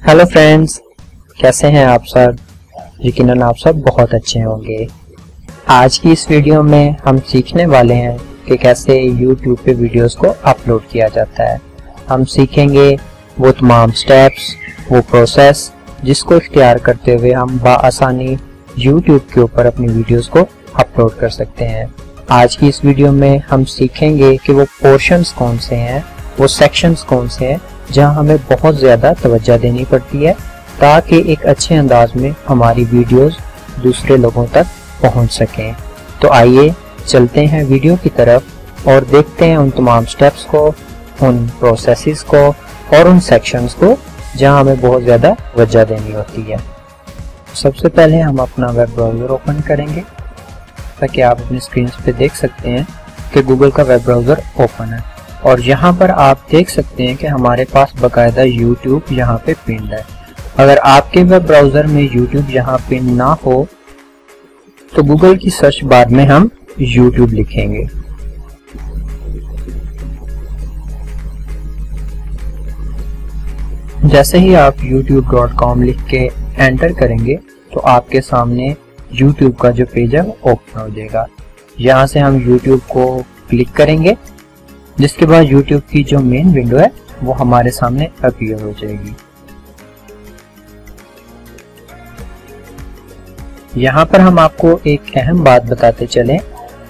Hello friends, कैसे हैं आप सब। यकीनन आप सब बहुत अच्छे होंगे। आज की इस वीडियो में हम सीखने वाले हैं कि कैसे YouTube पे वीडियोस को अपलोड किया जाता है। हम सीखेंगे वो तमाम स्टेप्स, वो प्रोसेस जिसको इख्तियार करते हुए हम बआसानी YouTube के ऊपर अपनी वीडियोस को अपलोड कर सकते हैं। आज की इस वीडियो में हम सीखेंगे कि वो पोर्शंस कौन से हैं, वो सेक्शंस कौन से हैं जहां हमें बहुत ज़्यादा तवज्जो देनी पड़ती है ताकि एक अच्छे अंदाज में हमारी वीडियोस दूसरे लोगों तक पहुंच सकें। तो आइए चलते हैं वीडियो की तरफ और देखते हैं उन तमाम स्टेप्स को, उन प्रोसेसेस को और उन सेक्शंस को जहां हमें बहुत ज़्यादा तवज्जो देनी होती है। सबसे पहले हम अपना वेब ब्राउज़र ओपन करेंगे ताकि आप अपनी स्क्रीन पे देख सकते हैं कि गूगल का वेब ब्राउज़र ओपन है और यहाँ पर आप देख सकते हैं कि हमारे पास बाकायदा YouTube यहाँ पे पिन्ड है। अगर आपके वेब ब्राउज़र में YouTube यहाँ पिन ना हो तो गूगल की सर्च बार में हम YouTube लिखेंगे। जैसे ही आप youtube.com लिख के एंटर करेंगे तो आपके सामने YouTube का जो पेज है वो ओपन हो जाएगा। यहाँ से हम YouTube को क्लिक करेंगे, जिसके बाद YouTube की जो मेन विंडो है वो हमारे सामने अपीयर हो जाएगी। यहाँ पर हम आपको एक अहम बात बताते चलें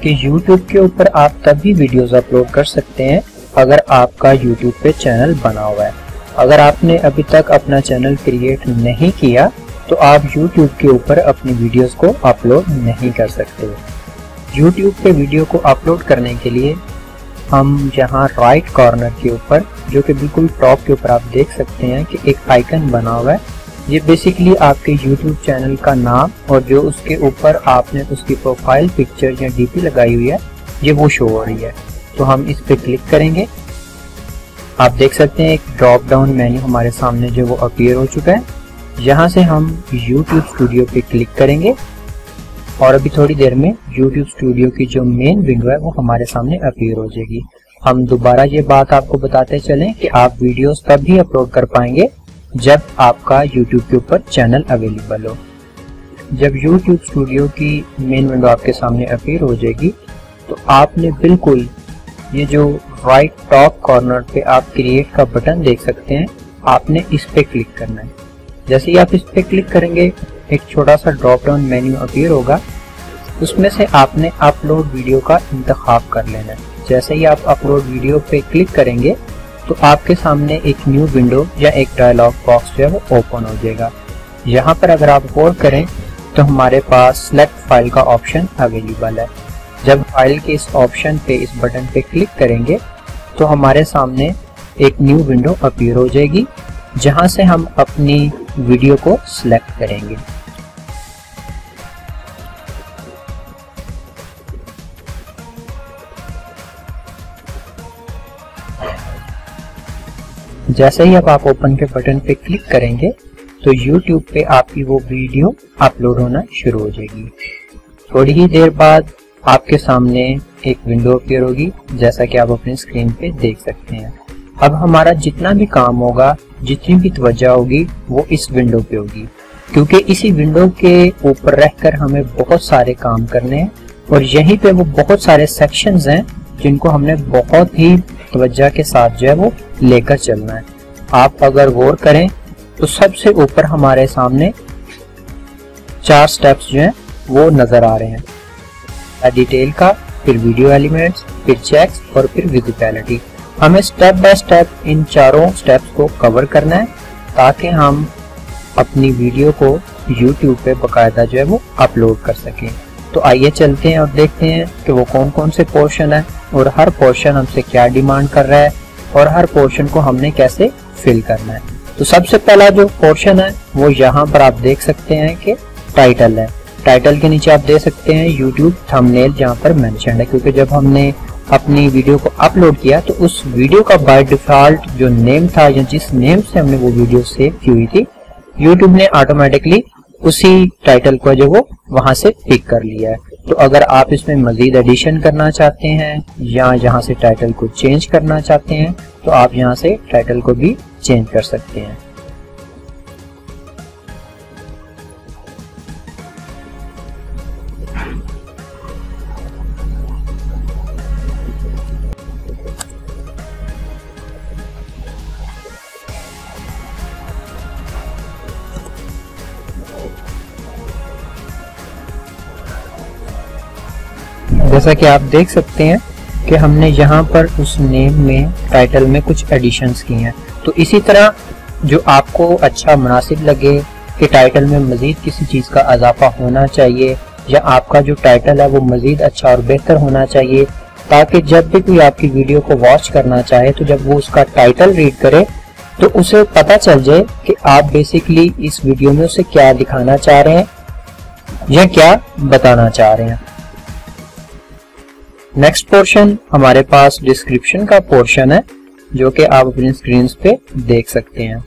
कि YouTube के ऊपर आप तभी वीडियोस अपलोड कर सकते हैं अगर आपका YouTube पे चैनल बना हुआ है। अगर आपने अभी तक अपना चैनल क्रिएट नहीं किया तो आप YouTube के ऊपर अपनी वीडियोस को अपलोड नहीं कर सकते। YouTube पे वीडियो को अपलोड करने के लिए हम यहाँ राइट कॉर्नर के ऊपर, जो कि बिल्कुल टॉप के ऊपर आप देख सकते हैं कि एक आइकन बना हुआ है। ये बेसिकली आपके YouTube चैनल का नाम और जो उसके ऊपर आपने उसकी प्रोफाइल पिक्चर या डीपी लगाई हुई है ये वो शो हो रही है। तो हम इस पे क्लिक करेंगे। आप देख सकते हैं एक ड्रॉप डाउन मेन्यू हमारे सामने जो वो अपीयर हो चुका है। यहाँ से हम YouTube स्टूडियो पे क्लिक करेंगे और अभी थोड़ी देर में YouTube स्टूडियो की जो मेन विंडो है वो हमारे सामने अपीयर हो जाएगी। हम दोबारा ये बात आपको बताते चलें कि आप वीडियोस तभी अपलोड कर पाएंगे जब आपका YouTube के ऊपर चैनल अवेलेबल हो। जब YouTube स्टूडियो की मेन विंडो आपके सामने अपीयर हो जाएगी तो आपने बिल्कुल ये जो राइट टॉप कॉर्नर पे आप क्रिएट का बटन देख सकते हैं, आपने इस पे क्लिक करना है। जैसे ही आप इस पे क्लिक करेंगे एक छोटा सा ड्रॉप डाउन मेन्यू अपीयर होगा, उसमें से आपने अपलोड वीडियो का इंतखाब कर लेना है। जैसे ही आप अपलोड वीडियो पे क्लिक करेंगे तो आपके सामने एक न्यू विंडो या एक डायलॉग बॉक्स जो है वो ओपन हो जाएगा। यहाँ पर अगर आप गौर करें तो हमारे पास सिलेक्ट फाइल का ऑप्शन अवेलेबल है। जब फाइल के इस ऑप्शन पे, इस बटन पे क्लिक करेंगे तो हमारे सामने एक न्यू विंडो अपीयर हो जाएगी जहाँ से हम अपनी वीडियो को सिलेक्ट करेंगे। जैसे ही अब आप ओपन के बटन पे क्लिक करेंगे तो YouTube पे आपकी वो वीडियो अपलोड होना शुरू हो जाएगी। थोड़ी ही देर बाद आपके सामने एक विंडो अपीयर होगी, जैसा कि आप अपनी स्क्रीन पे देख सकते हैं। अब हमारा जितना भी काम होगा, जितनी भी तवज्जो होगी वो इस विंडो पे होगी, क्योंकि इसी विंडो के ऊपर रहकर हमें बहुत सारे काम करने हैं और यहीं पे वो बहुत सारे सेक्शंस हैं जिनको हमने बहुत ही तवज्जो के साथ जो है वो लेकर चलना है। आप अगर गौर करें तो सबसे ऊपर हमारे सामने 4 स्टेप्स जो हैं वो नजर आ रहे हैं। डिटेल का, फिर वीडियो एलिमेंट्स, फिर चेक्स और फिर विजिबिलिटी। हमें स्टेप बाय स्टेप इन चारों स्टेप्स को कवर करना है ताकि हम अपनी वीडियो को YouTube पे बाकायदा जो है वो अपलोड कर सकें। तो आइए चलते हैं और देखते हैं कि वो कौन कौन से पोर्शन है और हर पोर्शन हमसे क्या डिमांड कर रहा है और हर पोर्शन को हमने कैसे फिल करना है। तो सबसे पहला जो पोर्शन है वो यहाँ पर आप देख सकते हैं कि टाइटल है। टाइटल के नीचे आप देख सकते हैं YouTube थंबनेल जहाँ पर मेंशन है, क्योंकि जब हमने अपनी वीडियो को अपलोड किया तो उस वीडियो का बाय डिफॉल्ट जो नेम था या जिस नेम से हमने वो वीडियो सेव की हुई थी, YouTube ने ऑटोमेटिकली उसी टाइटल को जो वो वहां से पिक कर लिया है। तो अगर आप इसमें मजीद एडिशन करना चाहते हैं या यहाँ से टाइटल को चेंज करना चाहते हैं तो आप यहाँ से टाइटल को भी चेंज कर सकते हैं। जैसा कि आप देख सकते हैं कि हमने यहाँ पर उस नेम में टाइटल में कुछ एडिशंस किए हैं। तो इसी तरह जो आपको अच्छा मुनासिब लगे कि टाइटल में मजीद किसी चीज़ का इजाफा होना चाहिए या आपका जो टाइटल है वो मजीद अच्छा और बेहतर होना चाहिए, ताकि जब भी कोई आपकी वीडियो को वॉच करना चाहे तो जब वो उसका टाइटल रीड करे तो उसे पता चल जाए कि आप बेसिकली इस वीडियो में उसे क्या दिखाना चाह रहे हैं या क्या बताना चाह रहे हैं। नेक्स्ट पोर्शन हमारे पास डिस्क्रिप्शन का पोर्शन है, जो कि आप अपनी स्क्रीन पे देख सकते हैं।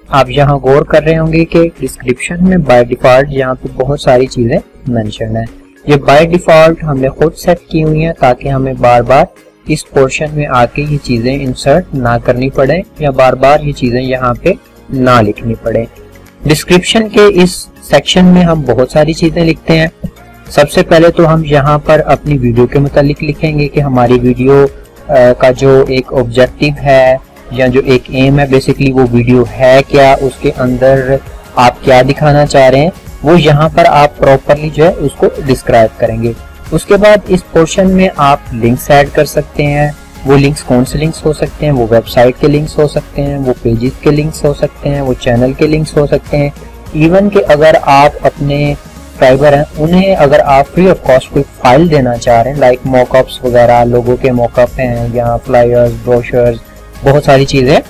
आप यहाँ गौर कर रहे होंगे कि डिस्क्रिप्शन में बाय डिफॉल्ट यहाँ पे बहुत सारी चीजें मेंशन है। ये बाय डिफॉल्ट हमने खुद सेट की हुई है ताकि हमें बार बार इस पोर्शन में आके ये चीजें इंसर्ट ना करनी पड़े या बार बार ये चीजें यहाँ पे ना लिखनी पड़े। डिस्क्रिप्शन के इस सेक्शन में हम बहुत सारी चीजें लिखते हैं। सबसे पहले तो हम यहाँ पर अपनी वीडियो के मुतालिक लिखेंगे कि हमारी वीडियो का जो एक ऑब्जेक्टिव है या जो एक एम है, बेसिकली वो वीडियो है क्या, उसके अंदर आप क्या दिखाना चाह रहे हैं, वो यहाँ पर आप प्रॉपरली जो है उसको डिस्क्राइब करेंगे। उसके बाद इस पोर्शन में आप लिंक्स ऐड कर सकते हैं। वो लिंक्स कौन से लिंक्स हो सकते हैं? वो वेबसाइट के लिंक्स हो सकते हैं, वो पेजेस के लिंक्स हो सकते हैं, वो चैनल के लिंक्स हो सकते हैं। इवन कि अगर आप अपने सब्सक्राइबर हैं उन्हें अगर आप फ्री ऑफ कॉस्ट कोई फाइल देना चाह रहे हैं, लाइक मॉकअप्स वगैरह, लोगों के मॉकअप हैं या फ्लायर्स, ब्रोशर्स, बहुत सारी चीजें,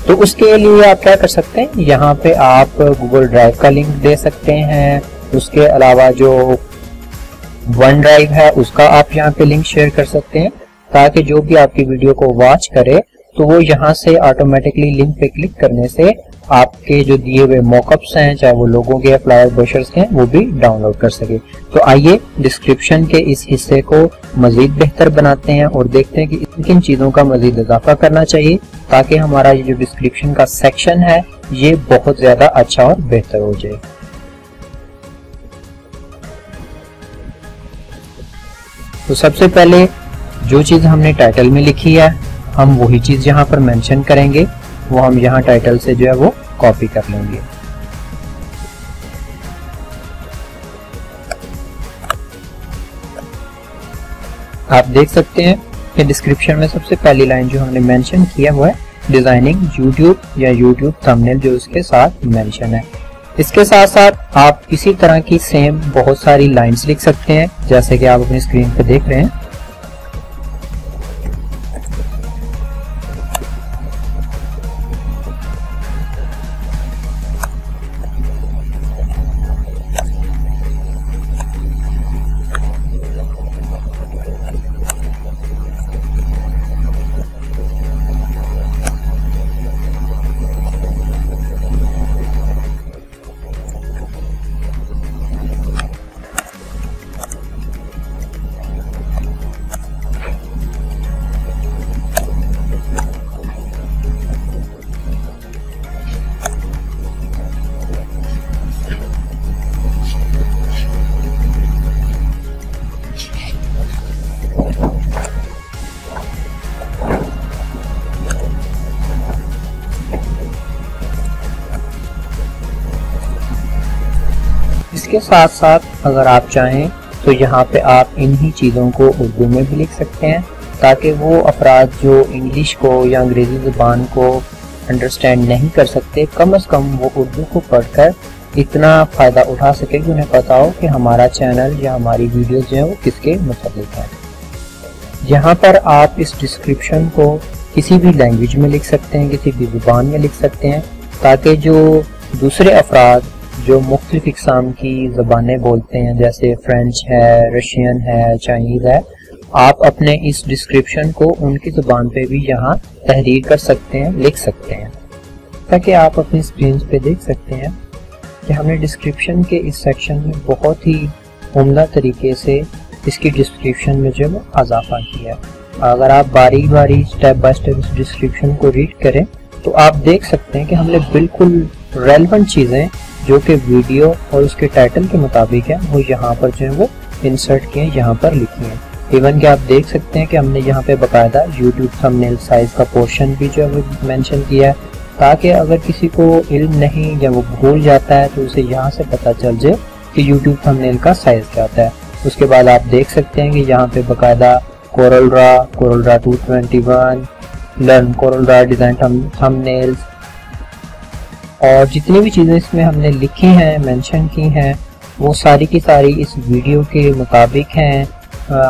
तो उसके लिए आप क्या कर सकते हैं, यहाँ पे आप गूगल ड्राइव का लिंक दे सकते हैं। उसके अलावा जो वन ड्राइव है उसका आप यहाँ पे लिंक शेयर कर सकते हैं, ताकि जो भी आपकी वीडियो को वॉच करे तो वो यहाँ से ऑटोमेटिकली लिंक पे क्लिक करने से आपके जो दिए हुए मॉकअप्स हैं, चाहे वो लोगों के या फ्लायर ब्रोशर्स के हैं, वो भी डाउनलोड कर सके। तो आइए डिस्क्रिप्शन के इस हिस्से को मजीद बेहतर बनाते हैं और देखते हैं कि किन चीज़ों का मजीद इजाफा करना चाहिए ताकि हमारा ये जो डिस्क्रिप्शन का सेक्शन है ये बहुत ज़्यादा अच्छा और बेहतर हो जाए। तो सबसे पहले जो चीज़ हमने टाइटल में लिखी है हम वही चीज़ यहाँ पर मेंशन करेंगे, वो हम यहाँ टाइटल से जो है वो कॉपी कर लेंगे। आप देख सकते हैं कि डिस्क्रिप्शन में सबसे पहली लाइन जो हमने मेंशन किया वो है डिजाइनिंग यूट्यूब या यूट्यूब थंबनेल, जो उसके साथ मेंशन है। इसके साथ साथ आप इसी तरह की सेम बहुत सारी लाइंस लिख सकते हैं, जैसे कि आप अपनी स्क्रीन पे देख रहे हैं। इसके साथ साथ अगर आप चाहें तो यहाँ पे आप इन्हीं चीज़ों को उर्दू में भी लिख सकते हैं, ताकि वो अफराद जो इंग्लिश को या अंग्रेज़ी ज़ुबान को अंडरस्टैंड नहीं कर सकते, कम से कम वो उर्दू को पढ़कर इतना फ़ायदा उठा सके कि उन्हें पता हो कि हमारा चैनल या हमारी वीडियोज़ जो है वो किसके मुताबिक है। यहाँ पर आप इस डिस्क्रिप्शन को किसी भी लैंग्वेज में लिख सकते हैं, किसी भी ज़ुबान में लिख सकते हैं, ताकि जो दूसरे अफराद जो मुख्तलिफ इक़साम की ज़बानें बोलते हैं, जैसे फ्रेंच है, रशियन है, चाइनीज़ है, आप अपने इस डिस्क्रिप्शन को उनकी ज़ुबान पे भी यहाँ तहरीर कर सकते हैं, लिख सकते हैं, ताकि आप अपनी स्क्रीन पे देख सकते हैं कि हमने डिस्क्रिप्शन के इस सेक्शन में बहुत ही उम्दा तरीके से इसकी डिस्क्रिप्शन में जो इजाफा किया है। अगर आप बारी बारी स्टेप बाय स्टेप इस डिस्क्रिप्शन को रीड करें तो आप देख सकते हैं कि हमने बिल्कुल रेलेवेंट चीज़ें जो कि वीडियो और उसके टाइटल के मुताबिक है वो यहाँ पर जो है वो इंसर्ट किए, यहाँ पर लिखी है। इवन कि आप देख सकते हैं कि हमने यहाँ पे बकायदा यूट्यूब थंबनेल साइज का पोर्शन भी जो है वो मेंशन किया है, ताकि अगर किसी को इल्म नहीं या वो भूल जाता है तो उसे यहाँ से पता चल जाए कि यूट्यूब थंबनेल का साइज क्या होता है। उसके बाद आप देख सकते हैं कि यहाँ पे बकायदा Corel Draw 221, learn Corel Draw design thumbnails, और जितनी भी चीज़ें इसमें हमने लिखी हैं, मेंशन की हैं, वो सारी की सारी इस वीडियो के मुताबिक हैं।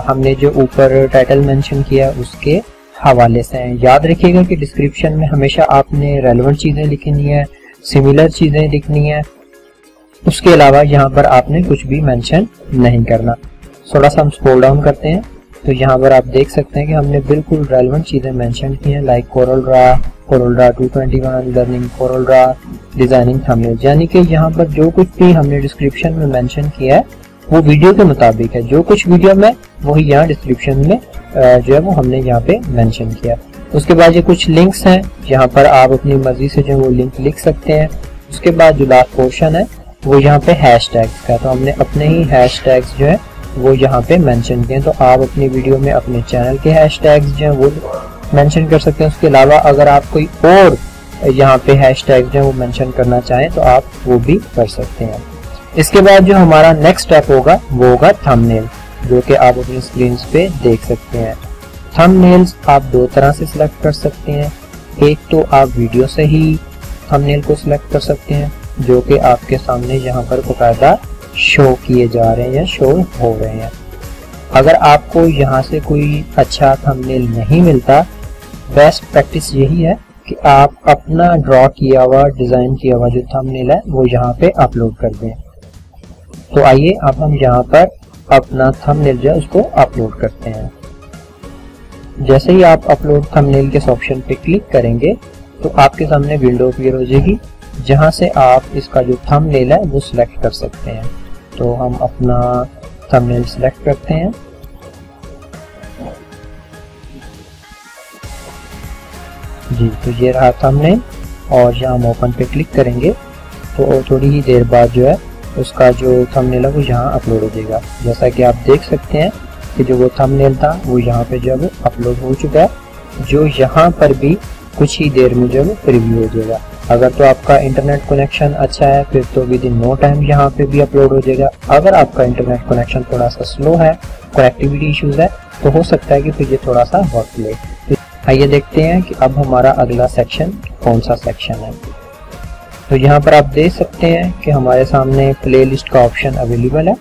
हमने जो ऊपर टाइटल मेंशन किया उसके हवाले से हैं। याद रखिएगा कि डिस्क्रिप्शन में हमेशा आपने रेलेवेंट चीज़ें लिखनी है, सिमिलर चीज़ें लिखनी है, उसके अलावा यहाँ पर आपने कुछ भी मेंशन नहीं करना। थोड़ा सा हम स्क्रॉल डाउन करते हैं तो यहाँ पर आप देख सकते हैं कि हमने बिल्कुल रेलेवेंट चीज़ें मेंशन की हैं, like Corel Draw 221, learning Corel Draw, designing thumbnail. यानी कि यहाँ पर जो कुछ भी हमने डिस्क्रिप्शन में मेंशन किया है वो वीडियो के मुताबिक है। जो कुछ वीडियो में वही यहाँ डिस्क्रिप्शन में जो है वो हमने यहाँ पे मेंशन किया। उसके बाद ये कुछ लिंक्स हैं, यहाँ पर आप अपनी मर्जी से जो वो लिंक लिख सकते हैं। उसके बाद जो लास्ट पोर्शन है वो यहाँ पे हैशटैग्स का, तो हमने अपने ही हैशटैग्स जो है वो यहाँ पे मेंशन किए। तो आप अपनी वीडियो में अपने चैनल के हैशटैग्स जो है वो मेंशन कर सकते हैं। उसके अलावा अगर आप कोई और यहाँ पे हैशटैग जो है वो मेंशन करना चाहें तो आप वो भी कर सकते हैं। इसके बाद जो हमारा नेक्स्ट स्टेप होगा वो होगा थंबनेल, जो कि आप अपनी स्क्रीन पे देख सकते हैं। थंबनेल्स आप दो तरह से सिलेक्ट कर सकते हैं। एक तो आप वीडियो से ही थंबनेल को सिलेक्ट कर सकते हैं, जो कि आपके सामने यहाँ पर बकायदा शो किए जा रहे हैं या शो हो रहे हैं। अगर आपको यहाँ से कोई अच्छा थंबनेल नहीं मिलता, बेस्ट प्रैक्टिस यही है कि आप अपना ड्रॉ किया हुआ, डिज़ाइन किया हुआ जो थंबनेल है वो यहाँ पे अपलोड कर दें। तो आइए अब हम यहाँ पर अपना थंबनेल जो है उसको अपलोड करते हैं। जैसे ही आप अपलोड थंबनेल के ऑप्शन पे क्लिक करेंगे तो आपके सामने विंडो अपीयर हो जाएगी, जहाँ से आप इसका जो थंबनेल है वो सिलेक्ट कर सकते हैं। तो हम अपना थंबनेल सिलेक्ट करते हैं। जी, तो ये रहा थंबनेल, और यहाँ हम ओपन पे क्लिक करेंगे तो थोड़ी ही देर बाद जो है उसका जो थंबनेल है वो यहाँ अपलोड हो जाएगा। जैसा कि आप देख सकते हैं कि जो वो थंबनेल था वो यहाँ पे जो है वो अपलोड हो चुका है, जो यहाँ पर भी कुछ ही देर में जो है वो प्रीव्यू हो जाएगा। अगर तो आपका इंटरनेट कनेक्शन अच्छा है फिर तो विद इन नो टाइम यहाँ पे भी अपलोड हो जाएगा। अगर आपका इंटरनेट कनेक्शन थोड़ा सा स्लो है, कनेक्टिविटी इश्यूज है, तो हो सकता है कि फिर ये थोड़ा सा वक्त ले। तो आइए देखते हैं कि अब हमारा अगला सेक्शन कौन सा सेक्शन है। तो यहाँ पर आप देख सकते हैं कि हमारे सामने प्लेलिस्ट का ऑप्शन अवेलेबल है।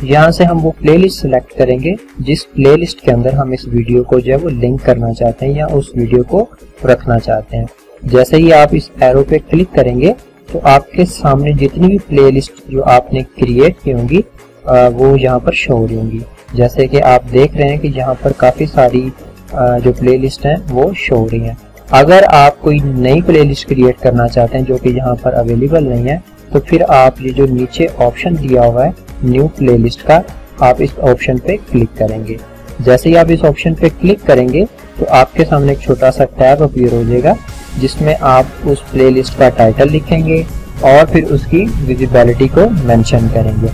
यहाँ से हम वो प्लेलिस्ट सिलेक्ट करेंगे जिस प्लेलिस्ट के अंदर हम इस वीडियो को जो है वो लिंक करना चाहते हैं या उस वीडियो को रखना चाहते हैं। जैसे ही आप इस एरो पे क्लिक करेंगे तो आपके सामने जितनी भी प्लेलिस्ट जो आपने क्रिएट की होंगी वो यहाँ पर शो हो रही होंगी। जैसे कि आप देख रहे हैं कि यहाँ पर काफ़ी सारी जो प्लेलिस्ट हैं वो शो हो रही हैं। अगर आप कोई नई प्लेलिस्ट क्रिएट करना चाहते हैं जो कि यहाँ पर अवेलेबल नहीं है, तो फिर आप ये जो नीचे ऑप्शन दिया हुआ है न्यू प्लेलिस्ट का, आप इस ऑप्शन पे क्लिक करेंगे। जैसे ही आप इस ऑप्शन पे क्लिक करेंगे तो आपके सामने एक छोटा सा टैब अपीयर हो जाएगा जिसमें आप उस प्लेलिस्ट का टाइटल लिखेंगे और फिर उसकी विजिबिलिटी को मेंशन करेंगे।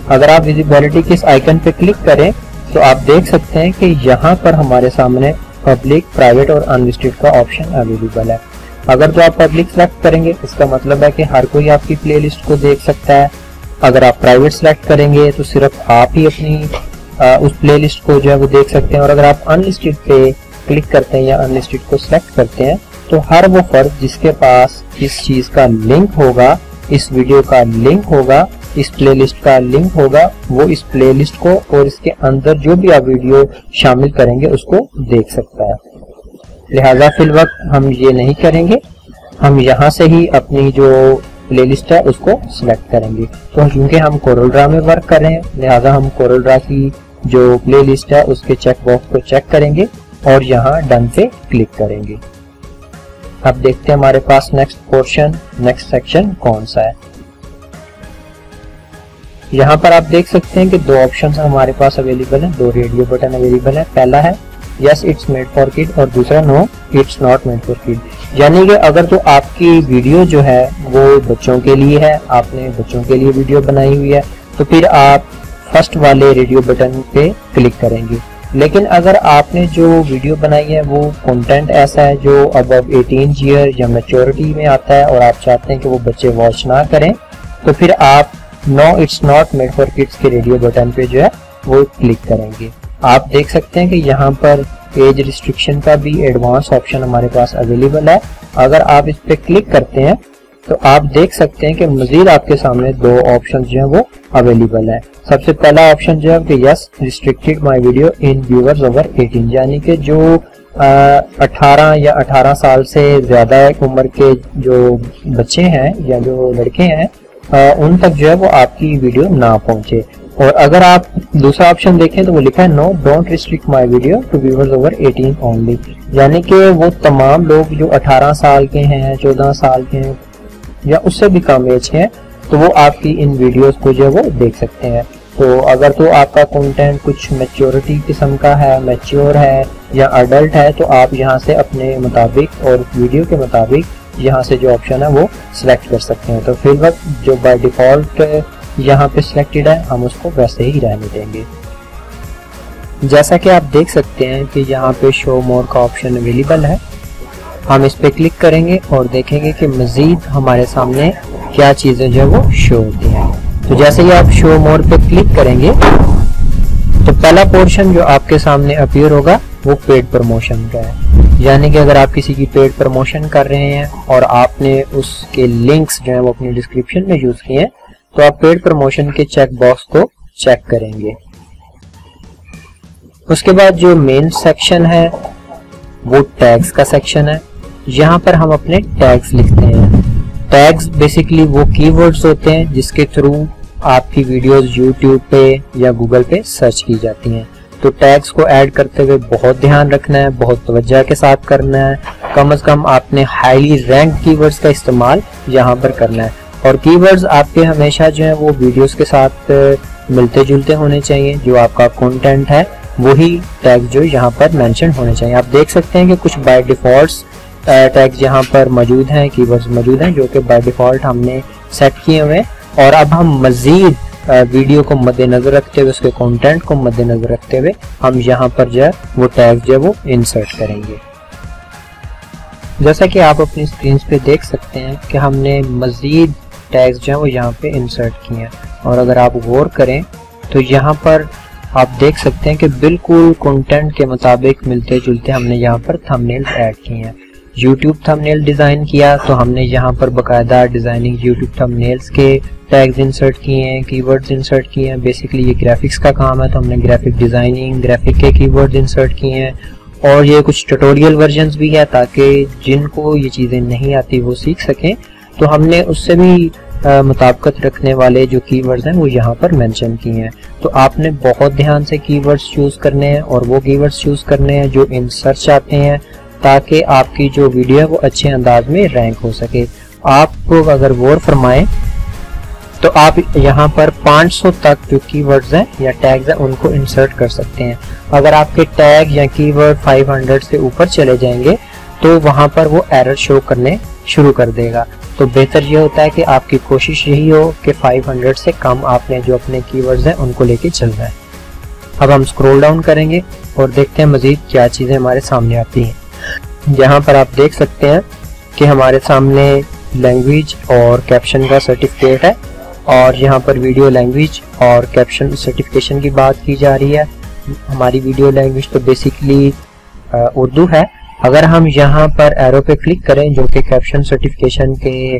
अगर आप विजिबिलिटी के इस आइकन पे क्लिक करें तो आप देख सकते हैं कि यहाँ पर हमारे सामने पब्लिक, प्राइवेट और अनलिस्टेड का ऑप्शन अवेलेबल है। अगर तो आप पब्लिक सेलेक्ट करेंगे इसका मतलब है कि हर कोई आपकी प्लेलिस्ट को देख सकता है। अगर आप प्राइवेट सेलेक्ट करेंगे तो सिर्फ आप ही अपनी उस प्लेलिस्ट को जो है वो देख सकते हैं। और अगर आप अनलिस्टेड पे क्लिक करते हैं या अनलिस्टेड को सिलेक्ट करते हैं तो हर वो फर्द जिसके पास इस चीज का लिंक होगा, इस वीडियो का लिंक होगा, इस प्लेलिस्ट का लिंक होगा, वो इस प्लेलिस्ट को और इसके अंदर जो भी आप वीडियो शामिल करेंगे उसको देख सकता है। लिहाजा फिल वक्त हम ये नहीं करेंगे, हम यहाँ से ही अपनी जो प्लेलिस्ट है उसको सिलेक्ट करेंगे। तो क्योंकि हम कोरल ड्रा में वर्क कर रहे हैं लिहाजा हम कोरल ड्रा की जो प्लेलिस्ट है उसके चेक बॉक्स को चेक करेंगे और यहाँ डन पे क्लिक करेंगे। अब देखते हैं हमारे पास नेक्स्ट पोर्शन, नेक्स्ट सेक्शन कौन सा है। यहाँ पर आप देख सकते हैं कि दो ऑप्शन हमारे पास अवेलेबल हैं, दो रेडियो बटन अवेलेबल है। पहला है yes it's made for kid और दूसरा no it's not made for kid. यानी कि अगर तो आपकी वीडियो जो है वो बच्चों के लिए है, आपने बच्चों के लिए वीडियो बनाई हुई है, तो फिर आप फर्स्ट वाले रेडियो बटन पे क्लिक करेंगे। लेकिन अगर आपने जो वीडियो बनाई है वो कंटेंट ऐसा है जो अबव 18 ईयर या मैच्योरिटी में आता है और आप चाहते हैं कि वो बच्चे वॉच ना करें, तो फिर आप no it's not made for kids के रेडियो बटन पे जो है वो क्लिक करेंगे। आप देख सकते हैं कि यहाँ पर एज रिस्ट्रिक्शन का भी एडवांस ऑप्शन हमारे पास अवेलेबल है। अगर आप इस पे क्लिक करते हैं तो आप देख सकते हैं कि मजीद आपके सामने दो ऑप्शन जो है वो अवेलेबल है। सबसे पहला ऑप्शन जो है कि yes restricted my video in viewers over 18, यानी कि जो 18 या 18 साल से ज्यादा उम्र के जो बच्चे हैं या जो लड़के हैं उन तक जो है वो आपकी वीडियो ना पहुंचे। और अगर आप दूसरा ऑप्शन देखें तो वो लिखा है no don't restrict my video to viewers over 18 only, यानी कि वो तमाम लोग जो 18 साल के हैं, 14 साल के हैं या उससे भी कम एज के हैं, तो वो आपकी इन वीडियोस को जो है वो देख सकते हैं। तो अगर तो आपका कंटेंट कुछ मैच्योरिटी किस्म का है, मैच्योर है या अडल्ट है, तो आप यहाँ से अपने मुताबिक और वीडियो के मुताबिक यहाँ से जो ऑप्शन है वो सिलेक्ट कर सकते हैं। तो फिलहाल जो बाय डिफॉल्ट यहाँ पे सिलेक्टेड है हम उसको वैसे ही रहने देंगे। जैसा कि आप देख सकते हैं कि यहाँ पे शो मोर का ऑप्शन अवेलेबल है। हम इस पे क्लिक करेंगे और देखेंगे कि मजीद हमारे सामने क्या चीजें जो है वो शो होती हैं। तो जैसे ही आप शो मोर पे क्लिक करेंगे तो पहला पोर्शन जो आपके सामने अपीयर होगा वो पेड प्रमोशन का है, यानी कि अगर आप किसी की पेड प्रमोशन कर रहे हैं और आपने उसके लिंक्स जो है वो अपनी डिस्क्रिप्शन में यूज किए हैं तो आप पेड प्रमोशन के चेक बॉक्स को चेक करेंगे। उसके बाद जो मेन सेक्शन है वो टैग्स का सेक्शन है। यहाँ पर हम अपने टैग्स लिखते हैं। टैग्स बेसिकली वो कीवर्ड्स होते हैं जिसके थ्रू आपकी वीडियोस यूट्यूब पे या गूगल पे सर्च की जाती हैं। तो टैग्स को ऐड करते हुए बहुत ध्यान रखना है, बहुत तवज्जो के साथ करना है। कम से कम आपने हाईली रैंक कीवर्ड्स का इस्तेमाल यहाँ पर करना है और कीवर्ड्स आपके हमेशा जो है वो वीडियोस के साथ मिलते जुलते होने चाहिए। जो आपका कंटेंट है वही टैग जो यहाँ पर मेंशन होने चाहिए। आप देख सकते हैं कि कुछ बाय डिफॉल्ट टैग्स यहाँ पर मौजूद हैं, कीवर्ड्स मौजूद हैं जो कि बाय डिफॉल्ट हमने सेट किए हुए हैं। और अब हम मजीद वीडियो को मद्देनजर रखते हुए, उसके कंटेंट को मद्देनजर रखते हुए हम यहाँ पर जो है वो टैग जो है वो इंसर्ट करेंगे। जैसा कि आप अपनी स्क्रीन पे देख सकते हैं कि हमने मजीद टैग्स जो है वो यहाँ पे इंसर्ट किए हैं। और अगर आप गौर करें तो यहाँ पर आप देख सकते हैं कि बिल्कुल कंटेंट के मुताबिक मिलते जुलते हमने यहाँ पर थंबनेल्स ऐड किए हैं। YouTube थंबनेल डिजाइन किया तो हमने यहाँ पर बकायदा डिजाइनिंग YouTube थंबनेल्स के टैग्स इंसर्ट किए हैं, कीवर्ड्स इंसर्ट किए हैं। बेसिकली ये ग्राफिक्स का काम है तो हमने ग्राफिक डिजाइनिंग, ग्राफिक के कीवर्ड्स इंसर्ट किए हैं। और ये कुछ ट्यूटोरियल वर्जन्स भी है ताकि जिनको ये चीजें नहीं आती वो सीख सकें। तो हमने उससे भी मुताबिकत रखने वाले जो कीवर्ड्स हैं वो यहाँ पर मेंशन किए हैं। तो आपने बहुत ध्यान से कीवर्ड्स चूज करने हैं और वो कीवर्ड्स चूज करने हैं जो इन सर्च आते हैं ताकि आपकी जो वीडियो है वो अच्छे अंदाज में रैंक हो सके। आपको अगर गौर फरमाएं तो आप यहाँ पर 500 तक जो कीवर्ड्स हैं या टैग्स हैं उनको इंसर्ट कर सकते हैं। अगर आपके टैग या कीवर्ड 500 से ऊपर चले जाएंगे तो वहां पर वो एरर शो करने शुरू कर देगा। तो बेहतर ये होता है कि आपकी कोशिश यही हो कि 500 से कम आपने जो अपने कीवर्ड्स हैं उनको लेके चलना है। अब हम स्क्रॉल डाउन करेंगे और देखते हैं मजीद क्या चीजें हमारे सामने आती हैं। यहाँ पर आप देख सकते हैं कि हमारे सामने लैंग्वेज और कैप्शन का सर्टिफिकेट है और यहाँ पर वीडियो लैंग्वेज और कैप्शन सर्टिफिकेशन की बात की जा रही है। हमारी वीडियो लैंग्वेज तो बेसिकली उर्दू है। अगर हम यहाँ पर एरो पे क्लिक करें जो कि कैप्शन सर्टिफिकेशन के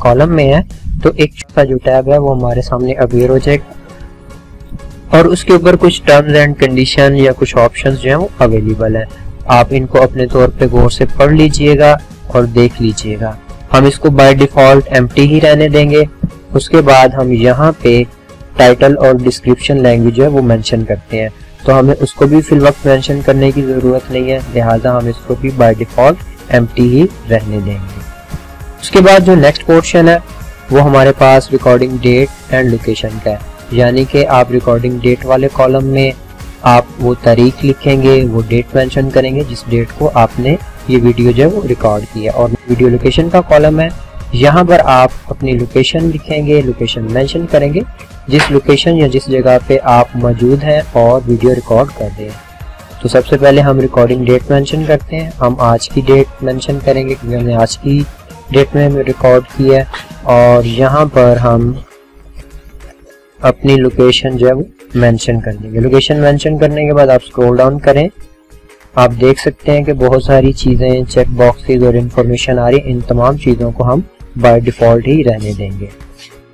कॉलम में है तो एक छोटा जो टैब है वो हमारे सामने अपीयर हो जाएगा और उसके ऊपर कुछ टर्म्स एंड कंडीशन या कुछ ऑप्शंस जो हैं वो अवेलेबल है। आप इनको अपने तौर पे गौर से पढ़ लीजिएगा और देख लीजिएगा। हम इसको बाय डिफॉल्ट एम्प्टी ही रहने देंगे। उसके बाद हम यहाँ पे टाइटल और डिस्क्रिप्शन लैंग्वेज है वो मेंशन करते हैं, तो हमें उसको भी फिल वक्त मेंशन करने की जरूरत नहीं है, लिहाजा हम इसको भी बाय डिफॉल्ट एम्प्टी ही रहने देंगे। उसके बाद जो नेक्स्ट पोर्शन है वो हमारे पास रिकॉर्डिंग डेट एंड लोकेशन का है, यानी कि आप रिकॉर्डिंग डेट वाले कॉलम में आप वो तारीख लिखेंगे, वो डेट मेंशन करेंगे जिस डेट को आपने ये वीडियो जो है वो रिकॉर्ड किया। और वीडियो लोकेशन का कॉलम है, यहाँ पर आप अपनी लोकेशन लिखेंगे, लोकेशन मेंशन करेंगे जिस लोकेशन या जिस जगह पे आप मौजूद हैं और वीडियो रिकॉर्ड कर रहे हैं। तो सबसे पहले हम रिकॉर्डिंग डेट मेंशन करते हैं। हम आज की डेट मेंशन करेंगे क्योंकि हमने आज की डेट में रिकॉर्ड किया है और यहाँ पर हम अपनी लोकेशन जो है वो मेंशन कर देंगे। लोकेशन मेंशन करने के बाद आप स्क्रॉल डाउन करें, आप देख सकते हैं कि बहुत सारी चीज़ें, चेक बॉक्सेस और इन्फॉर्मेशन आ रही है। इन तमाम चीज़ों को हम बाय डिफ़ॉल्ट ही रहने देंगे।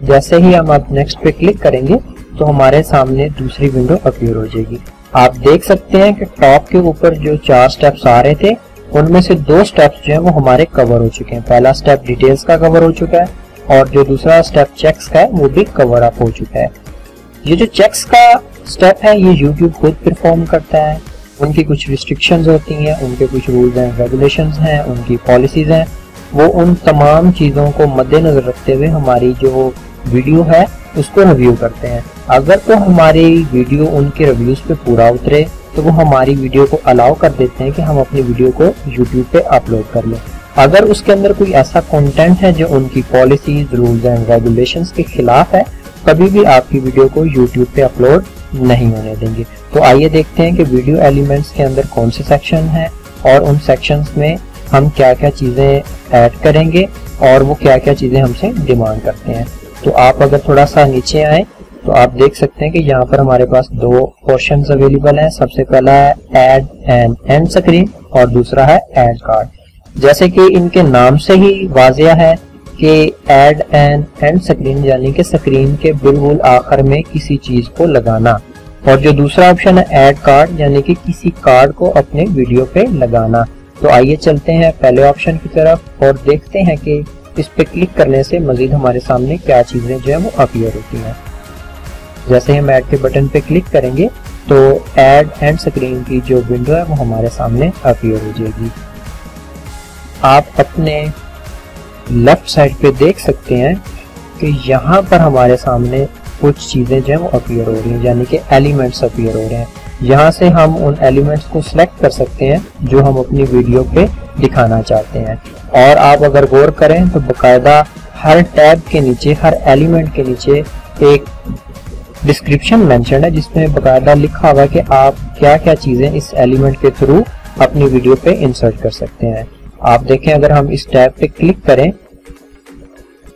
जैसे ही हम आप नेक्स्ट पे क्लिक करेंगे तो हमारे सामने दूसरी विंडो अपीयर हो जाएगी। आप देख सकते हैं कि टॉप के ऊपर जो 4 स्टेप्स आ रहे थे उनमें से 2 स्टेप्स जो है वो हमारे कवर हो चुके हैं। पहला स्टेप डिटेल्स का कवर हो चुका है और जो दूसरा स्टेप चेक्स का है वो भी कवर अप हो चुका है। ये जो चेक्स का स्टेप है ये YouTube खुद परफॉर्म करता है। उनकी कुछ रिस्ट्रिक्शंस होती हैं, उनके कुछ रूल्स एंड रेगुलेशंस हैं, उनकी पॉलिसीज हैं। वो उन तमाम चीज़ों को मद्देनजर रखते हुए हमारी जो वीडियो है उसको रिव्यू करते हैं। अगर तो हमारी वीडियो उनके रिव्यूज पे पूरा उतरे तो वो हमारी वीडियो को अलाउ कर देते हैं कि हम अपनी वीडियो को YouTube पे अपलोड कर लें। अगर उसके अंदर कोई ऐसा कंटेंट है जो उनकी पॉलिसीज, रूल्स एंड रेगुलेशंस के खिलाफ है, कभी भी आपकी वीडियो को YouTube पे अपलोड नहीं होने देंगे। तो आइए देखते हैं कि वीडियो एलिमेंट्स के अंदर कौन से सेक्शन हैं और उन सेक्शंस में हम क्या क्या चीज़ें ऐड करेंगे और वो क्या क्या चीज़ें हमसे डिमांड करते हैं। तो आप अगर थोड़ा सा नीचे आए तो आप देख सकते हैं कि यहाँ पर हमारे पास 2 पोर्शंस अवेलेबल हैं। सबसे पहला है ऐड एंड एंड स्क्रीन और दूसरा है ऐड कार्ड। जैसे कि इनके नाम से ही वाज़िया है कि ऐड एंड एंड स्क्रीन यानी कि स्क्रीन के बिल्कुल आखिर में किसी चीज़ को लगाना, और जो दूसरा ऑप्शन है ऐड कार्ड यानी कि किसी कार्ड को अपने वीडियो पे लगाना। तो आइए चलते हैं पहले ऑप्शन की तरफ और देखते हैं कि इस पे क्लिक करने से मजीद हमारे सामने क्या चीज़ें जो है वो अपीयर होती हैं। जैसे हम ऐड के बटन पे क्लिक करेंगे तो ऐड एंड स्क्रीन की जो विंडो है वो हमारे सामने अपीयर हो जाएगी। आप अपने लेफ्ट साइड पे देख सकते हैं कि यहाँ पर हमारे सामने कुछ चीज़ें जो है वो अपीयर हो रही हैं, यानी कि एलिमेंट्स अपीयर हो रहे हैं। यहाँ से हम उन एलिमेंट्स को सिलेक्ट कर सकते हैं जो हम अपनी वीडियो पे दिखाना चाहते हैं। और आप अगर गौर करें तो बाकायदा हर टैब के नीचे, हर एलिमेंट के नीचे एक डिस्क्रिप्शन मेंशन है जिसमें बाकायदा लिखा हुआ है कि आप क्या क्या चीज़ें इस एलिमेंट के थ्रू अपनी वीडियो पे इंसर्ट कर सकते हैं। आप देखें अगर हम इस टैब पे क्लिक करें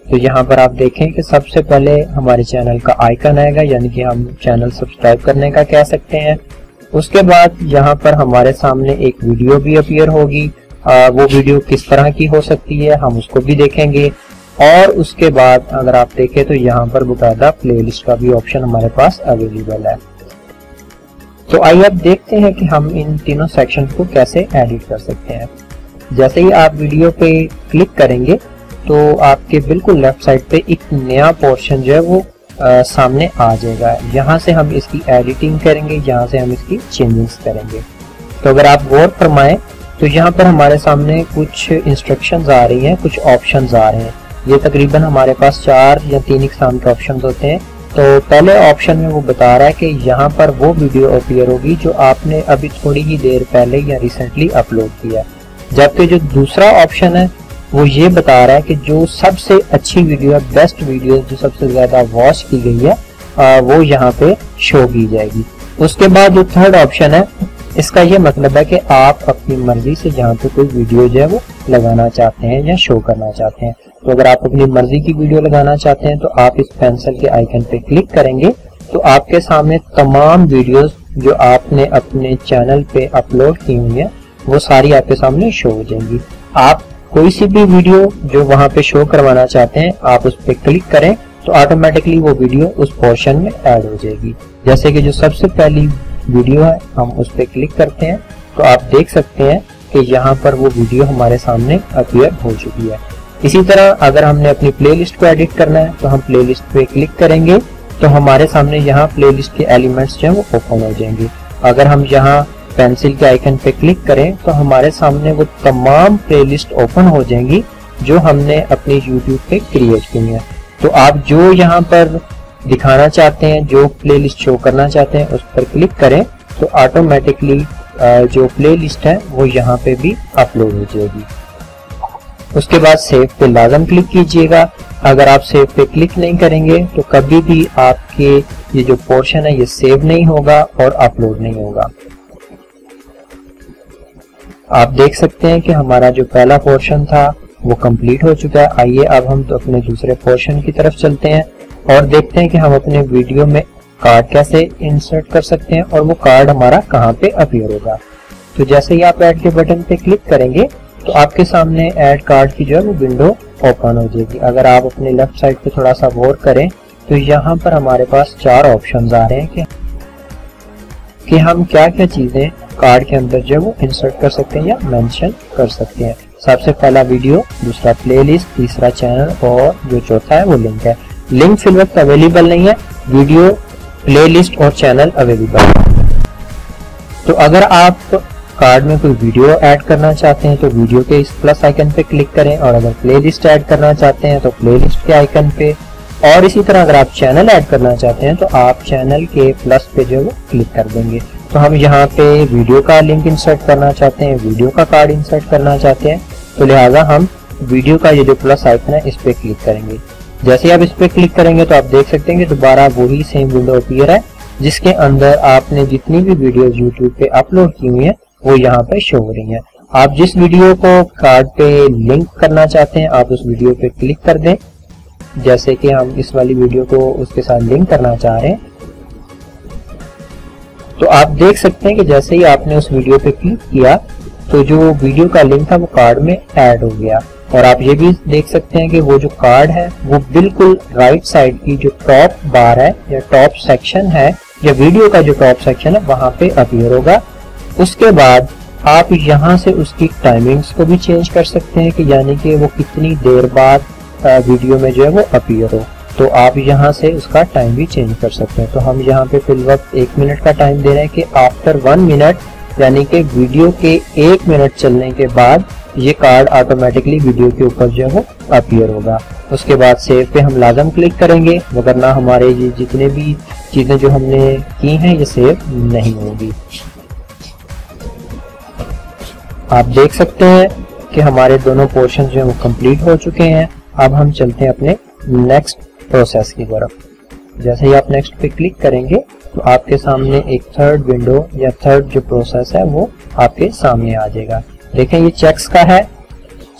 तो यहाँ पर आप देखें कि सबसे पहले हमारे चैनल का आइकन आएगा, यानी कि हम चैनल सब्सक्राइब करने का कह सकते हैं। उसके बाद यहाँ पर हमारे सामने एक वीडियो भी अपीयर होगी। वो वीडियो किस तरह की हो सकती है हम उसको भी देखेंगे। और उसके बाद अगर आप देखें तो यहाँ पर बाकायदा प्लेलिस्ट का भी ऑप्शन हमारे पास अवेलेबल है। तो आइए अब देखते हैं कि हम इन तीनों सेक्शन को कैसे एडिट कर सकते हैं। जैसे ही आप वीडियो पे क्लिक करेंगे तो आपके बिल्कुल लेफ्ट साइड पे एक नया पोर्शन जो है वो सामने आ जाएगा। यहाँ से हम इसकी एडिटिंग करेंगे, यहाँ से हम इसकी चेंजेस करेंगे। तो अगर आप गौर फरमाएं तो यहाँ पर हमारे सामने कुछ इंस्ट्रक्शंस आ रही हैं, कुछ ऑप्शंस आ रहे हैं। ये तकरीबन हमारे पास 4 या 3 इकसाम के ऑप्शंस होते हैं। तो पहले ऑप्शन में वो बता रहा है कि यहाँ पर वो वीडियो अपीयर होगी जो आपने अभी थोड़ी ही देर पहले या रिसेंटली अपलोड किया, जबकि जो दूसरा ऑप्शन है वो ये बता रहा है कि जो सबसे अच्छी वीडियो है, बेस्ट वीडियो जो सबसे ज्यादा वॉच की गई है वो यहाँ पे शो की जाएगी। उसके बाद जो थर्ड ऑप्शन है इसका ये मतलब है कि आप अपनी मर्जी से यहाँ पे कोई वीडियो जो है वो लगाना चाहते हैं या शो करना चाहते हैं। तो अगर आप अपनी मर्जी की वीडियो लगाना चाहते हैं तो आप इस पेंसिल के आइकन पे क्लिक करेंगे तो आपके सामने तमाम वीडियोस जो आपने अपने चैनल पे अपलोड की हुई है वो सारी आपके सामने शो हो जाएंगी। आप कोई सी भी वीडियो जो वहाँ पे शो करवाना चाहते हैं आप उस पर क्लिक करें तो ऑटोमेटिकली वो वीडियो उस पोर्शन में ऐड हो जाएगी। जैसे कि जो सबसे पहली वीडियो है हम उस पर क्लिक करते हैं तो आप देख सकते हैं कि यहाँ पर वो वीडियो हमारे सामने अपीयर हो चुकी है। इसी तरह अगर हमने अपनी प्लेलिस्ट को एडिट करना है तो हम प्लेलिस्ट पे क्लिक करेंगे तो हमारे सामने यहाँ प्लेलिस्ट के एलिमेंट्स जो है वो ओपन हो जाएंगे। अगर हम यहाँ पेंसिल के आइकन पे क्लिक करें तो हमारे सामने वो तमाम प्लेलिस्ट ओपन हो जाएंगी जो हमने अपने YouTube पे क्रिएट की है। तो आप जो यहाँ पर दिखाना चाहते हैं, जो प्लेलिस्ट शो करना चाहते हैं उस पर क्लिक करें तो ऑटोमेटिकली जो प्लेलिस्ट है वो यहाँ पे भी अपलोड हो जाएगी। उसके बाद सेव पे लाजम क्लिक कीजिएगा। अगर आप सेव पे क्लिक नहीं करेंगे तो कभी भी आपके ये जो पोर्शन है ये सेव नहीं होगा और अपलोड नहीं होगा। आप देख सकते हैं कि हमारा जो पहला पोर्शन था वो कंप्लीट हो चुका है। आइए अब हम तो अपने दूसरे पोर्शन की तरफ चलते हैं और देखते हैं कि हम अपने वीडियो में कार्ड कैसे इंसर्ट कर सकते हैं और वो कार्ड हमारा कहाँ पे अपीयर होगा। तो जैसे ही आप ऐड के बटन पे क्लिक करेंगे तो आपके सामने ऐड कार्ड की जो है वो विंडो ओपन हो जाएगी। अगर आप अपने लेफ्ट साइड पे थोड़ा सा गौर करें तो यहाँ पर हमारे पास 4 ऑप्शंस आ रहे हैं कि हम क्या क्या चीजें कार्ड के अंदर जो है वो इंसर्ट कर सकते हैं या मेंशन कर सकते हैं। सबसे पहला वीडियो, दूसरा प्लेलिस्ट, तीसरा चैनल और जो चौथा है वो लिंक है। लिंक फिल वक्त अवेलेबल नहीं है, वीडियो, प्लेलिस्ट और चैनल अवेलेबल है। तो अगर आप कार्ड में कोई वीडियो ऐड करना चाहते हैं तो वीडियो के इस प्लस आइकन पे क्लिक करें, और अगर प्लेलिस्ट ऐड करना चाहते हैं तो प्लेलिस्ट के आइकन पे, और इसी तरह अगर आप चैनल ऐड करना चाहते हैं तो आप चैनल के प्लस पे जो है वो क्लिक कर देंगे। तो हम यहाँ पे वीडियो का लिंक इंसर्ट करना चाहते हैं, वीडियो का कार्ड इंसर्ट करना चाहते हैं, तो लिहाजा हम वीडियो का ये जो प्लस आइकन है इस पे क्लिक करेंगे। जैसे ही आप इस पे क्लिक करेंगे तो आप देख सकते हैं कि दोबारा वही सेम विंडो अपीयर है जिसके अंदर आपने जितनी भी वीडियोस YouTube पे अपलोड की हुई है वो यहाँ पे शो हो रही हैं। आप जिस वीडियो को कार्ड पे लिंक करना चाहते हैं आप उस वीडियो पे क्लिक कर दें। जैसे कि हम इस वाली वीडियो को उसके साथ लिंक करना चाह रहे हैं, तो आप देख सकते हैं कि जैसे ही आपने उस वीडियो पे क्लिक किया तो जो वीडियो का लिंक था वो कार्ड में ऐड हो गया। और आप ये भी देख सकते हैं कि वो जो कार्ड है वो बिल्कुल राइट साइड की जो टॉप बार है या टॉप सेक्शन है या वीडियो का जो टॉप सेक्शन है वहां पे अपीयर होगा। उसके बाद आप यहाँ से उसकी टाइमिंग्स को भी चेंज कर सकते हैं कि यानी कि वो कितनी देर बाद वीडियो में जो है वो अपीयर हो, तो आप यहाँ से उसका टाइम भी चेंज कर सकते हैं। तो हम यहाँ पे फिल वक्त 1 मिनट का टाइम दे रहे हैं कि आफ्टर 1 मिनट यानी कि वीडियो के 1 मिनट चलने के बाद ये कार्ड ऑटोमेटिकली वीडियो के ऊपर जो है वो अपीयर होगा। उसके बाद सेव पे हम लाजम क्लिक करेंगे, वरना हमारे ये जितने भी चीजें जो हमने की हैं ये सेव नहीं होगी। आप देख सकते हैं कि हमारे दोनों पोर्शन जो है वो कंप्लीट हो चुके हैं। अब हम चलते हैं अपने नेक्स्ट प्रोसेस की तरफ। जैसे ही आप नेक्स्ट पे क्लिक करेंगे तो आपके सामने एक थर्ड विंडो या थर्ड जो प्रोसेस है वो आपके सामने आ जाएगा। देखें ये चेक्स का है।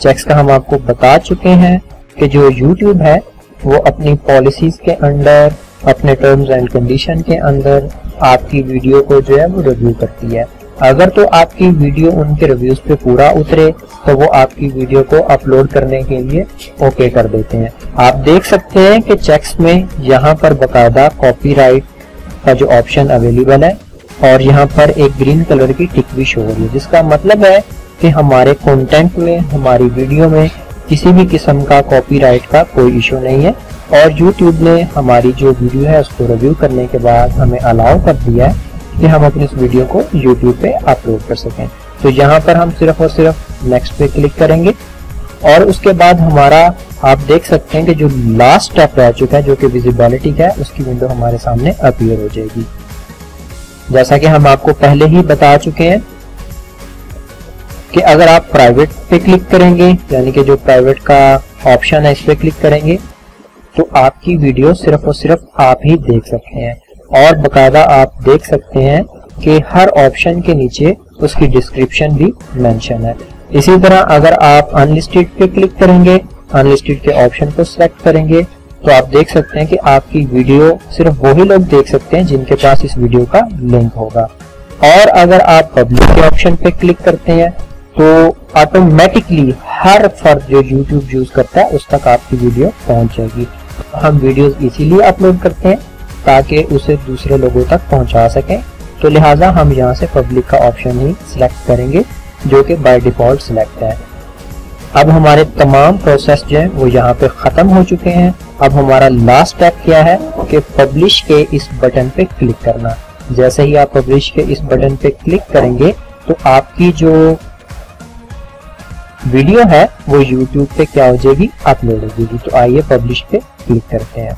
चेक्स का हम आपको बता चुके हैं कि जो YouTube है वो अपनी पॉलिसीज के अंडर, अपने टर्म्स एंड कंडीशन के अंदर आपकी वीडियो को जो है वो रिव्यू करती है। अगर तो आपकी वीडियो उनके रिव्यूज पे पूरा उतरे तो वो आपकी वीडियो को अपलोड करने के लिए ओके कर देते हैं। आप देख सकते हैं कि चेक्स में यहाँ पर बकायदा कॉपीराइट का जो ऑप्शन अवेलेबल है और यहाँ पर एक ग्रीन कलर की टिक भी शो हो रही है, जिसका मतलब है कि हमारे कंटेंट में, हमारी वीडियो में किसी भी किस्म का कॉपीराइट का कोई इशू नहीं है। और YouTube ने हमारी जो वीडियो है उसको रिव्यू करने के बाद हमें अलाउ कर दिया है कि हम अपनी इस वीडियो को YouTube पे अपलोड कर सकें। तो यहाँ पर हम सिर्फ और सिर्फ नेक्स्ट पे क्लिक करेंगे और उसके बाद हमारा आप देख सकते हैं कि जो लास्ट स्टेप रह चुका है जो कि विजिबिलिटी का है उसकी विंडो हमारे सामने अपीयर हो जाएगी। जैसा कि हम आपको पहले ही बता चुके हैं कि अगर आप प्राइवेट पे क्लिक करेंगे यानी कि जो प्राइवेट का ऑप्शन है इस पे क्लिक करेंगे तो आपकी वीडियो सिर्फ और सिर्फ आप ही देख सकते हैं। और बकायदा आप देख सकते हैं कि हर ऑप्शन के नीचे उसकी डिस्क्रिप्शन भी मेंशन है। इसी तरह अगर आप अनलिस्टेड पे क्लिक करेंगे, अनलिस्टेड के ऑप्शन को सिलेक्ट करेंगे तो आप देख सकते हैं कि आपकी वीडियो सिर्फ वही लोग देख सकते हैं जिनके पास इस वीडियो का लिंक होगा। और अगर आप पब्लिक के ऑप्शन पे क्लिक करते हैं तो ऑटोमेटिकली हर फर्द जो YouTube यूज करता है उस तक आपकी वीडियो पहुंच जाएगी। हम वीडियोस इसीलिए अपलोड करते हैं ताकि उसे दूसरे लोगों तक पहुंचा सकें, तो लिहाजा हम यहाँ से पब्लिक का ऑप्शन ही सिलेक्ट करेंगे जो कि बाय डिफॉल्ट सिलेक्ट है। अब हमारे तमाम प्रोसेस जो है वो यहाँ पे खत्म हो चुके हैं। अब हमारा लास्ट स्टेप क्या है कि पब्लिश के इस बटन पे क्लिक करना। जैसे ही आप पब्लिश के इस बटन पे क्लिक करेंगे तो आपकी जो वीडियो है वो YouTube पे क्या हो जाएगी, अपलोड हो जाएगी। तो आइए पब्लिश पे क्लिक करते हैं।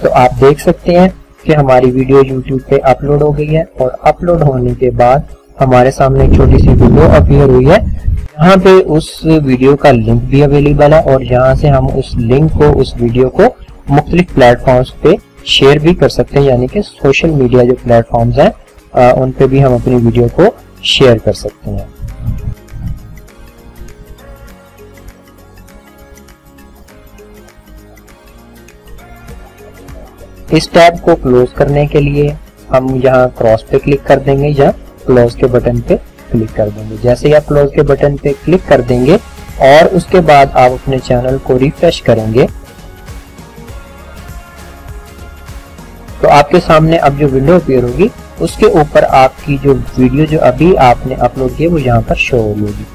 तो आप देख सकते हैं कि हमारी वीडियो YouTube पे अपलोड हो गई है और अपलोड होने के बाद हमारे सामने एक छोटी सी विंडो अपीयर हुई है। यहाँ पे उस वीडियो का लिंक भी अवेलेबल है और यहाँ से हम उस लिंक को, उस वीडियो को मुख्तलिफ प्लेटफॉर्म्स पे शेयर भी कर सकते हैं, यानी कि सोशल मीडिया जो प्लेटफॉर्म्स हैं उन पे भी हम अपनी वीडियो को शेयर कर सकते हैं। इस टैब को क्लोज करने के लिए हम यहाँ क्रॉस पे क्लिक कर देंगे या क्लोज के बटन पे क्लिक कर देंगे। जैसे ही आप क्लोज के बटन पे क्लिक कर देंगे और उसके बाद आप अपने चैनल को रिफ्रेश करेंगे तो आपके सामने अब जो विंडो अपीयर होगी उसके ऊपर आपकी जो वीडियो जो अभी आपने अपलोड की है वो यहाँ पर शो होगी।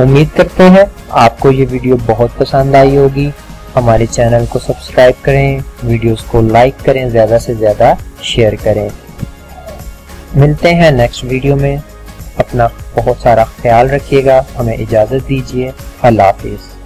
उम्मीद करते हैं आपको ये वीडियो बहुत पसंद आई होगी। हमारे चैनल को सब्सक्राइब करें, वीडियोस को लाइक करें, ज़्यादा से ज़्यादा शेयर करें। मिलते हैं नेक्स्ट वीडियो में। अपना बहुत सारा ख्याल रखिएगा। हमें इजाज़त दीजिए। अल्लाह हाफिज़।